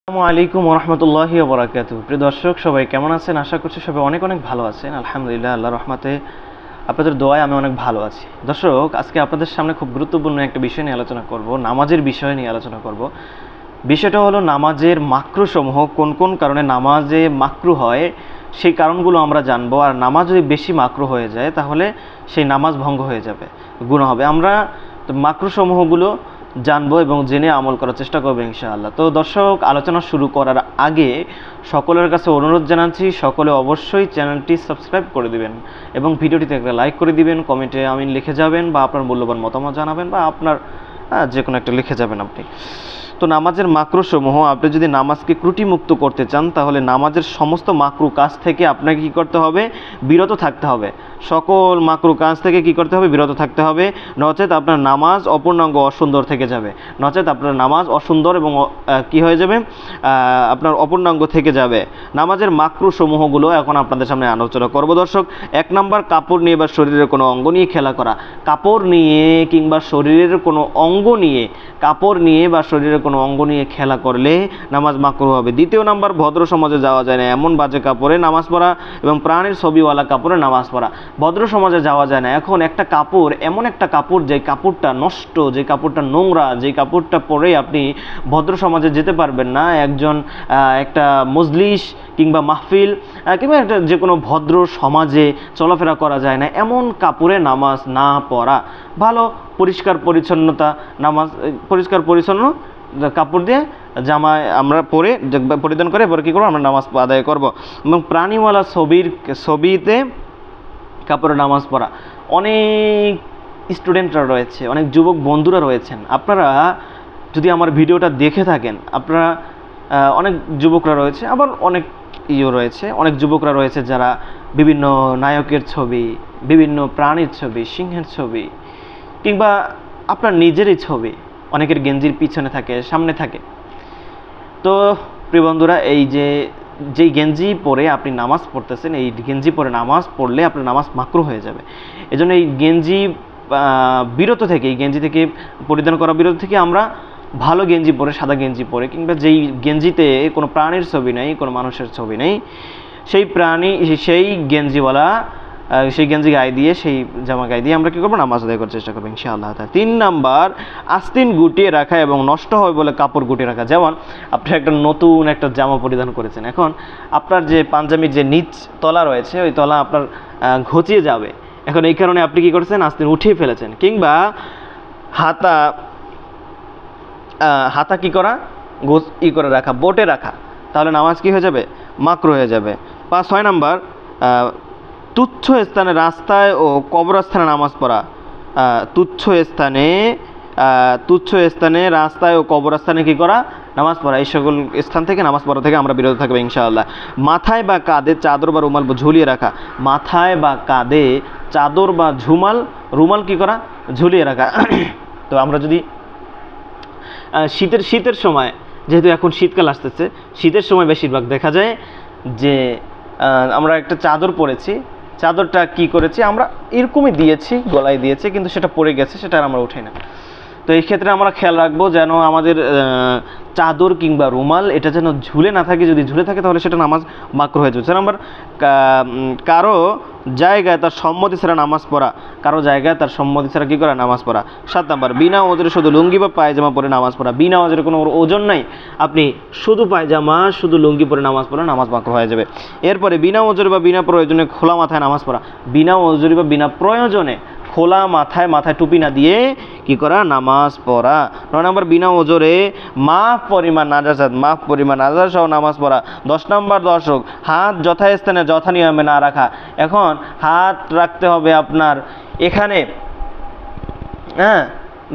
আসসালামু আলাইকুম রহমতুল্লাহি ওয়া বারাকাতুহু। প্রিয় দর্শক, সবাই কেমন আছেন? আশা করছি সবাই অনেক অনেক ভালো আছেন। আলহামদুলিল্লাহ, আল্লাহর রহমতে আপনাদের দোয়ায় আমি অনেক ভালো আছি। দর্শক, আজকে আপনাদের সামনে খুব গুরুত্বপূর্ণ একটা বিষয় নিয়ে আলোচনা করব, নামাজের বিষয় নিয়ে আলোচনা করব। বিষয়টা হলো নামাজের মাকরুসমূহ, কোন কোন কারণে নামাজে মাকরু হয় সেই কারণগুলো আমরা জানবো। আর নামাজ যদি বেশি মাকরু হয়ে যায় তাহলে সেই নামাজ ভঙ্গ হয়ে যাবে, গুনাহ হবে। আমরা মাকরুসমূহগুলো জানবো এবং জেনে আমল করার চেষ্টা করবো ইনশাআল্লাহ। তো দর্শক, আলোচনা শুরু করার আগে সকলের কাছে অনুরোধ জানাচ্ছি, সকলে অবশ্যই চ্যানেলটি সাবস্ক্রাইব করে দিবেন এবং ভিডিওটিতে একটা লাইক করে দিবেন, কমেন্টে আমিন লিখে যাবেন বা আপনার মূল্যবান মতামত জানাবেন বা আপনার যে কোনো একটা লিখে যাবেন আপনি। তো নামাজের মাকরুসমূহ, আপনি যদি নামাজকে ত্রুটিমুক্ত করতে চান তাহলে নামাজের সমস্ত মাকরু কাজ থেকে আপনাকে কী করতে হবে? বিরত থাকতে হবে। সকল মাকরু কাজ থেকে কী করতে হবে? বিরত থাকতে হবে, নচেত আপনার নামাজ অপূর্ণাঙ্গ অসুন্দর থেকে যাবে, নচেত আপনার নামাজ অসুন্দর এবং কী হয়ে যাবে? আপনার অপূর্ণাঙ্গ থেকে যাবে। নামাজের মাকরুসমূহগুলো এখন আপনাদের সামনে আলোচনা করব। দর্শক, 1 নম্বর, কাপড় নিয়ে বা শরীরের কোনো অঙ্গ নিয়ে খেলা করা। কাপড় নিয়ে কিংবা শরীরের কোনো অঙ্গ নিয়ে, কাপড় নিয়ে বা শরীরের কোনো অঙ্গ নিয়ে খেলা করলে নামাজ মাকরু হবে। 2 নম্বর, ভদ্র সমাজে যাওয়া যায় না এমন বাজে কাপড়ে নামাজ পড়া এবং প্রাণীর ছবিওয়ালা কাপড়ে নামাজ পড়া। ভদ্র সমাজে যাওয়া যায় না। এখন একটা কাপড়, এমন একটা কাপড় যে কাপড়টা নষ্ট, যে কাপড়টা নোংরা, যে কাপড়টা পরে আপনি ভদ্র সমাজে যেতে পারবেন না। একটা মজলিস কিংবা মাহফিল কিংবা একটা যে কোনো ভদ্র সমাজে চলাফেরা করা যায় না, এমন কাপড়ে নামাজ না পড়া ভালো। পরিষ্কার পরিচ্ছন্নতা, নামাজ পরিষ্কার পরিচ্ছন্ন কাপড় দিয়ে জামায় আমরা পরিধান করে পরে কী করবো? আমরা নামাজ আদায় করব। এবং প্রাণীওয়ালা ছবিতে কাপড়ে নামাজ পড়া। অনেক স্টুডেন্টরা রয়েছে, অনেক যুবক বন্ধুরা রয়েছেন, আপনারা যদি আমার ভিডিওটা দেখে থাকেন, আপনারা অনেক যুবকরা রয়েছে, আবার অনেক রয়েছে, অনেক যুবকরা রয়েছে যারা বিভিন্ন নায়কের ছবি, বিভিন্ন প্রাণীর ছবি, সিংহের ছবি কিংবা আপনার নিজেরই ছবি অনেকের গেঞ্জির পিছনে থাকে, সামনে থাকে। তো প্রিয় বন্ধুরা, যেই গেঞ্জি পরে আপনি নামাজ পড়তেছেন, এই গেঞ্জি পরে নামাজ পড়লে আপনার নামাজ মাকরু হয়ে যাবে। এজন্য এই গেঞ্জি বিরত থেকে, এই গেঞ্জি থেকে পরিধান করা বিরত থেকে আমরা ভালো গেঞ্জি পরে, সাদা গেঞ্জি পরে কিংবা যেই গেঞ্জিতে কোনো প্রাণীর ছবি নেই, কোনো মানুষের ছবি নেই, সেই গেঞ্জিওয়ালা, সেই গেঞ্জি গায়ে দিয়ে, সেই জামা গায়ে দিয়ে আমরা কী করবো? নামাজ আদায় করার চেষ্টা করবো ইনশাআল্লাহ। 3 নম্বর, আস্তিন গুটিয়ে রাখা এবং নষ্ট হয় বলে কাপড় গুটিয়ে রাখা। যেমন আপনি নতুন একটা জামা পরিধান করেছেন, এখন আপনার যে পাঞ্জাবির যে নিচ তলা রয়েছে, ওই তলা আপনার ঘচিয়ে যাবে। এখন এই কারণে আপনি কী করেছেন? আস্তিন উঠিয়ে ফেলেছেন। কিংবা হাতা কী করা? করে রাখা, বোটে রাখা, তাহলে নামাজ কী হয়ে যাবে? মাকরু হয়ে যাবে। 6 নম্বর, তুচ্ছ স্থানে, রাস্তায় ও কবরস্থানে নামাজ পড়া। তুচ্ছ স্থানে, রাস্তায় ও কবরস্থানে কী করা? নামাজ পড়া। এই সকল স্থান থেকে নামাজ পড়া থেকে আমরা বিরত থাকবো ইনশাআল্লাহ। মাথায় বা কাঁধে চাদর বা রুমাল ঝুলিয়ে রাখা। মাথায় বা কাঁধে চাদর বা রুমাল কী করা? ঝুলিয়ে রাখা। তো আমরা যদি শীতের সময়, যেহেতু এখন শীতকাল আসতেছে, শীতের সময় বেশিরভাগ দেখা যায় যে আমরা একটা চাদর পরেছি, চাদরটা কি করেছি? আমরা এরকমই দিয়েছি, গলায় দিয়েছি, কিন্তু সেটা পড়ে গেছে, সেটা আর আমরা উঠাই না। তো এই ক্ষেত্রে আমরা খেয়াল রাখবো যেন আমাদের চাদর কিংবা রুমাল এটা যেন ঝুলে না থাকে। যদি ঝুলে থাকে তাহলে সেটা নামাজ মাকরু হয়ে যাবে। 4 নম্বর, কারো জায়গায় তার সম্মতি ছাড়া নামাজ পড়া। কারো জায়গায় তার সম্মতি ছাড়া কী করা? নামাজ পড়া। 7 নম্বর, বিনা ওজরে শুধু লুঙ্গি বা পায়জামা পরে নামাজ পড়া। বিনা ওজরে কোনো ওজন নাই, আপনি শুধু পায়জামা, শুধু লুঙ্গি পরে নামাজ পড়া, নামাজ মাকরু হয়ে যাবে। এরপরে বিনা ওজরে বা বিনা প্রয়োজনে খোলা মাথায় নামাজ পড়া। বিনা ওজরে বা বিনা প্রয়োজনে খোলা মাথায় টুপি না দিয়ে কী করা? নামাজ পড়া। 9 নম্বর, বিনা ওজরে মাফ পরিমাণ নাজাসাত সহ নামাজ পড়া। 10 নম্বর, দর্শক, হাত যথাস্থানে যথা নিয়মে না রাখা। এখন হাত রাখতে হবে আপনার এখানে,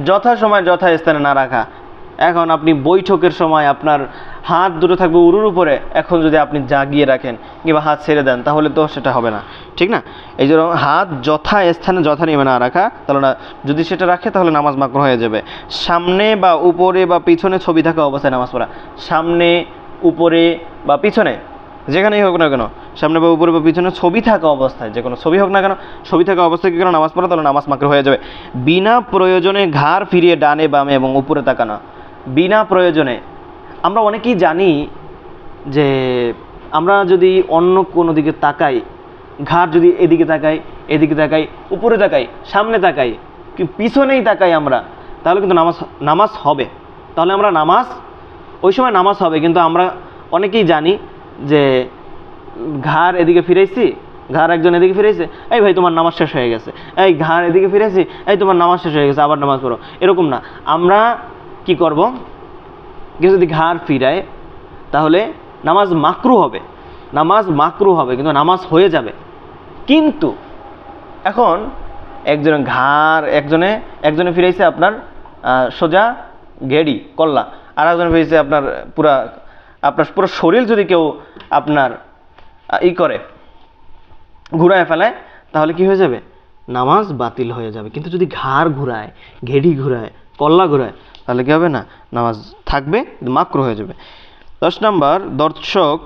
যথাসময় যথাস্থানে না রাখা। এখন আপনি বৈঠকের সময় আপনার হাত দুটো থাকবে উরুর উপরে, এখন যদি আপনি জাগিয়ে রাখেন কিংবা হাত ছেড়ে দেন তাহলে তো সেটা হবে না, ঠিক না? এই জন্য হাত যথাস্থানে যথা নিয়মে না রাখা, তাহলে না, যদি সেটা রাখে তাহলে নামাজ মাকরু হয়ে যাবে। সামনে বা উপরে বা পিছনে ছবি থাকা অবস্থায় নামাজ পড়া। সামনে, উপরে বা পিছনে, যেখানেই হোক না কেন, সামনে বা উপরে বা পিছনে ছবি থাকা অবস্থায়, যে কোনো ছবি হোক না কেন, ছবি থাকা অবস্থায় কী করে? নামাজ পড়া, তাহলে নামাজ মাকরু হয়ে যাবে। বিনা প্রয়োজনে ঘাড় ফিরিয়ে ডানে বামে এবং উপরে তাকানো। বিনা প্রয়োজনে আমরা অনেকেই জানি যে আমরা যদি অন্য কোনো দিকে তাকাই, ঘাড় যদি এদিকে তাকাই, এদিকে তাকাই, উপরে তাকাই, সামনে তাকাই, কি পিছনেই তাকাই আমরা, তাহলে কিন্তু নামাজ হবে। তাহলে আমরা ওই সময় নামাজ হবে, কিন্তু আমরা অনেকেই জানি যে ঘাড় এদিকে ফিরাইছি, ঘাড় একজন এদিকে ফিরেছে, এই ভাই তোমার নামাজ শেষ হয়ে গেছে, এই ঘাড় এদিকে ফিরেছি, এই তোমার নামাজ শেষ হয়ে গেছে, আবার নামাজ পড়ো, এরকম না। আমরা কি করব, কেউ যদি ঘাড় ফিরায় তাহলে নামাজ মাকরু হবে, কিন্তু নামাজ হয়ে যাবে। কিন্তু এখন একজনে ফিরাইছে আপনার সোজা গেড়ি কল্লা, আর একজনে ফিরেছে আপনার পুরো শরীর যদি কেউ আপনার করে ঘুরায় ফেলায়, তাহলে কি হয়ে যাবে, নামাজ বাতিল হয়ে যাবে। কিন্তু যদি ঘাড় ঘুরায়, ঘেড়ি ঘুরায়, কল্লা ঘুরায়, তাহলে কি হবে না, নামাজ থাকবে, মাকরু হয়ে যাবে। 10 নম্বর দর্শক,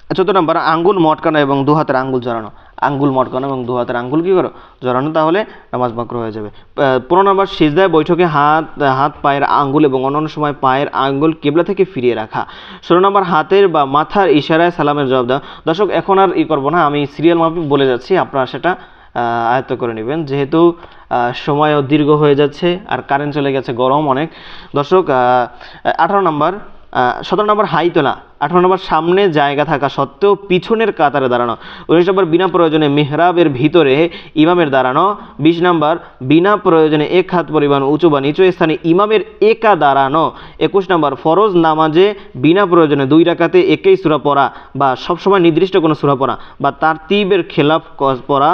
14 নম্বর আঙ্গুল মটকানো এবং দু হাতের আঙ্গুল জড়ানো। আঙ্গুল মটকানো এবং দু হাতের আঙ্গুল কি করো, জড়ানো, তাহলে নামাজ মাকরু হয়ে যাবে। 15 নম্বর সিজদায় বৈঠকে হাত পায়ের আঙ্গুল এবং অন্যান্য সময় পায়ের আঙ্গুল কিবলা থেকে ফিরিয়ে রাখা। 16 নম্বর হাতের বা মাথার ইশারায় সালামের জবাব দেওয়া। দর্শক এখন আর করবো না, আমি সিরিয়াল মাফিক বলে যাচ্ছি, আপনারা সেটা আয়ত্ত করে নেবেন, যেহেতু সময়ও দীর্ঘ হয়ে যাচ্ছে আর কারেন্ট চলে গেছে, গরম অনেক। দর্শক 17 নম্বর হাই তোলা। 18 নম্বর সামনে জায়গা থাকা সত্ত্বেও পিছনের কাতারে দাঁড়ানো। 19 নম্বর বিনা প্রয়োজনে মেহরাবের ভিতরে ইমামের দাঁড়ানো। 20 নম্বর বিনা প্রয়োজনে এক হাত পরিমাণ উঁচু বা নিচু স্থানে ইমামের একা দাঁড়ানো। 21 নম্বর ফরজ নামাজে বিনা প্রয়োজনে 2 রাকাতে একই সূরা পড়া বা সবসময় নির্দিষ্ট কোনো সূরা পড়া বা তারতিবের খেলাফ পড়া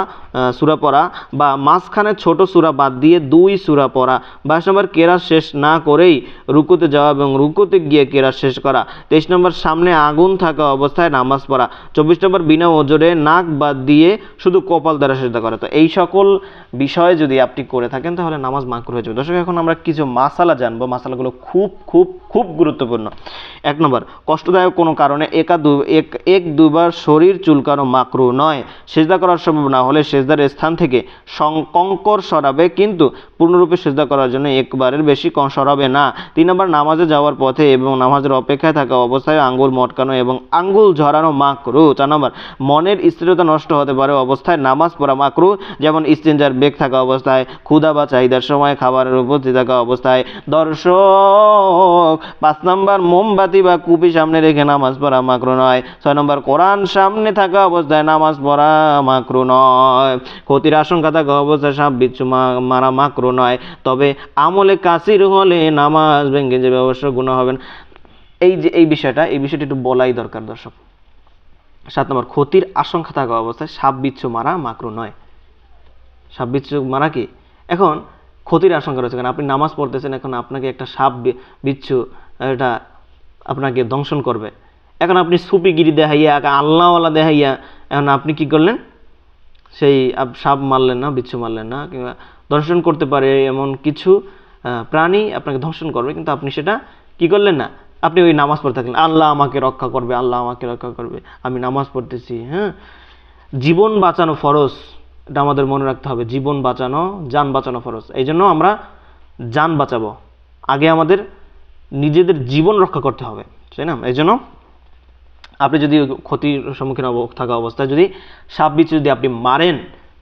সূরা পড়া বা মাঝখানে ছোট সূরা বাদ দিয়ে 2 সূরা পড়া। 22 নম্বর কেরাত শেষ না করেই রুকুতে যাওয়া এবং রুকুতে গিয়ে কেরাত শেষ করা। 23 নম্বর সামনে আগুন থাকা অবস্থায় নামাজ পড়া। 24 নম্বর বিনা ওজরে নাক বাদ দিয়ে শুধু কপাল দ্বারা সিজদা করা। তো এই সকল বিষয় যদি আপনি করে থাকেন তাহলে নামাজ মাকরুহ হয়ে যাবে। দর্শক এখন আমরা কিছু মাসালা জানবো, মাসালাগুলো খুব খুব খুব গুরুত্বপূর্ণ। 1 নম্বর কষ্টদায়ক কোনো কারণে এক দুবার শরীর চুলকানো মাকরুহ নয়। সিজদা করার সম্ভব না হলে সিজদার স্থান থেকে কঙ্কর সরাবে, কিন্তু পূর্ণরূপে সিজদা করার জন্য একবারের বেশি সরাবে না। 3 নম্বর নামাজে যাওয়ার পথে এবং নামাজের অপেক্ষায় থাকা অবস্থায় আঙ্গুল মটকানো এবং আঙ্গুল ঝরানো মাকরুহ। 4 নম্বর মনের স্থিরতা নষ্ট হতে পারে অবস্থায় নামাজ পড়া মাকরুহ, যেমন ইস্তিনজার বেগ থাকা অবস্থায়, ক্ষুধা বা চাহিদার সময়, খাবারের উপস্থিত থাকা অবস্থায়। দর্শক 5 নম্বর মোমবাতি বা কুপি সামনে রেখে নামাজ পড়া মাকরুহ নয়। 6 নম্বর কোরআন সামনে থাকা অবস্থায় নামাজ পড়া মাকরুহ নয়। ক্ষতির আশঙ্কা থাকা অবস্থায় সাপ বিচ্ছু মারা মাকরুহ নয়, তবে আমলে কাসির হলে নামাজ ভেঙে যাবে, অবশ্য গুনাহ হবেন। এই বিষয়টা একটু বলাই দরকার দর্শক। 7 নম্বর ক্ষতির আশঙ্কা থাকা অবস্থায় সাপ বিচ্ছু মারা মাকরুহ নয়। সাপ বিচ্ছু মারা কি, এখন ক্ষতির আশঙ্কা রয়েছে, কারণ আপনি নামাজ পড়তেছেন, এখন আপনাকে একটা সাপ বিচ্ছু এটা আপনাকে দংশন করবে, এখন আপনি সুপিগিরি দেখাইয়া, আল্লাহওয়ালা দেখাইয়া এখন আপনি কি করলেন, সেই সাপ মারলেন না, বিচ্ছু মারলেন না, কিংবা দংশন করতে পারে এমন কিছু প্রাণী আপনাকে দংশন করবে, কিন্তু আপনি সেটা কি করলেন না, আপনি ওই নামাজ পড়তে থাকলেন, আল্লাহ আমাকে রক্ষা করবে, আল্লাহ আমাকে রক্ষা করবে, আমি নামাজ পড়তেছি। হ্যাঁ, জীবন বাঁচানো ফরজ, এটা আমাদের মনে রাখতে হবে, জীবন বাঁচানো, জান বাঁচানো ফরজ। এই জন্য আমরা জান বাঁচাবো, আগে আমাদের নিজেদের জীবন রক্ষা করতে হবে, তাই না? এই জন্য আপনি যদি ক্ষতির সম্মুখীন থাকা অবস্থায় যদি সাপ বিচ্ছু যদি আপনি মারেন,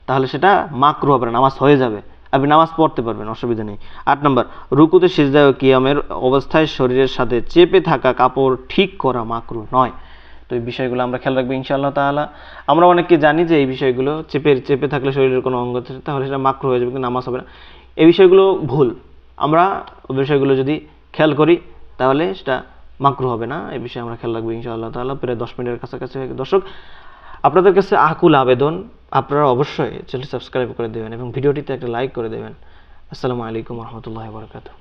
তাহলে সেটা মাকরুহ হবে না, নামাজ হয়ে যাবে, আপনি নামাজ পড়তে পারবেন, অসুবিধা নেই। 8 নম্বর রুকুতে সিজদা ও কিয়ামের অবস্থায় শরীরের সাথে চেপে থাকা কাপড় ঠিক করা মাকরুহ নয়। তো এই বিষয়গুলো আমরা খেয়াল রাখবো ইনশাআল্লাহ তাআলা। আমরা অনেকে জানি যে এই বিষয়গুলো চেপে থাকলে শরীরের কোনো অঙ্গ, তাহলে সেটা মাকরুহ হয়ে যাবে, কিন্তু নামাজ হবে না। এই বিষয়গুলো ভুল, আমরা ওই বিষয়গুলো যদি খেয়াল করি তাহলে সেটা মাকরুহ হবে না। এই বিষয়ে আমরা খেয়াল রাখবো ইনশাআল্লাহ তাআলা। প্রায় 10 মিনিটের কাছাকাছি। দর্শক আপনাদের কাছে আকুল আবেদন, আপনারা অবশ্যই চ্যানেলটি সাবস্ক্রাইব করে দেবেন এবং ভিডিওটিতে একটা লাইক করে দেবেন। আসসালামু আলাইকুম ওয়া রাহমাতুল্লাহি ওয়া বারাকাতুহু।